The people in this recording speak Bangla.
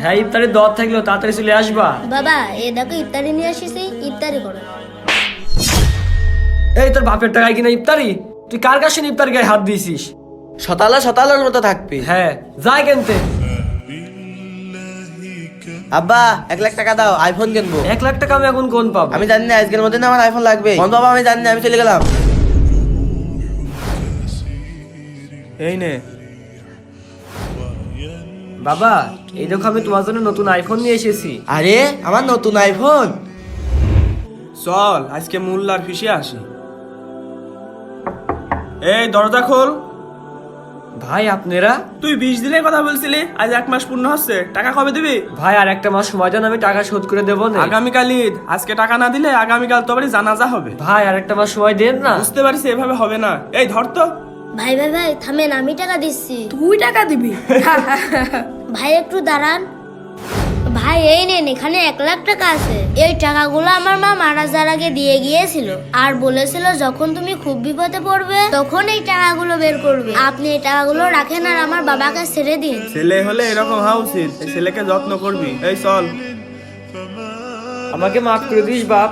হ্যাঁ, ইফতারের দর থাকলো, তাড়াতাড়ি চলে আসবা। বাবা এ দেখো ইফতারি নিয়ে আসিছি, ইফতারি করো। এই তোর বাপের টাকায় কিনা ইফতারি? তুই কার কাছে ইফতার গায়ে হাত দিয়েছিস? শতালার মতো থাকবি। হ্যাঁ, যাই কেনতে। আব্বা 1 লাখ টাকা দাও, আইফোন কিনবো। 1 লাখ টাকা আমি এখন কোন পাবো? আমি জানি না আজকের মধ্যে না আমার আইফোন লাগবে। কোন বাবা আমি জানি না, আমি চলে গেলাম। এই নে। বাবা এই দেখো, আমি তোমার জন্য নতুন আইফোন নিয়ে এসেছি। আরে আমার নতুন আইফোন। চল আজকে মোল্লার ফিসে আসি। এই দরজা খোল। ভাই আপনারা? তুই 20 দিনের কথা বলছিলি, আজ 1 মাস পূর্ণ হচ্ছে। টাকা কবে দিবি? ভাই আর একটা মাস সময় দেন, আমি টাকা শোধ করে দেবো না। আগামীকাল ঈদ, আজকে টাকা না দিলে আগামীকাল তোর বাড়ি জানাজা হবে। ভাই আর একটা মাস সময় দেন না। বুঝতে পারছি এভাবে হবে না। এই ধর তো। ভাই ভাই ভাই থামেন, আমি টাকা দিচ্ছি। তুই টাকা দিবি? ভাই একটু দাঁড়ান। ভাই এই নেন, এখানে 1 লাখ টাকা আছে। এই টাকাগুলো আমার মা মারা যাওয়ার আগে দিয়ে গিয়েছিল, আর বলেছিল যখন তুমি খুব বিপদে পড়বে তখন এই টাকাগুলো বের করবে। আপনি এই টাকাগুলো রাখেন আর আমার বাবাকে ছেড়ে দিন। ছেলে হলে এরকম হওয়া উচিত। এই ছেলেকে যত্ন করবি। এই চল। আমাকে মাফ করে দিস বাপ।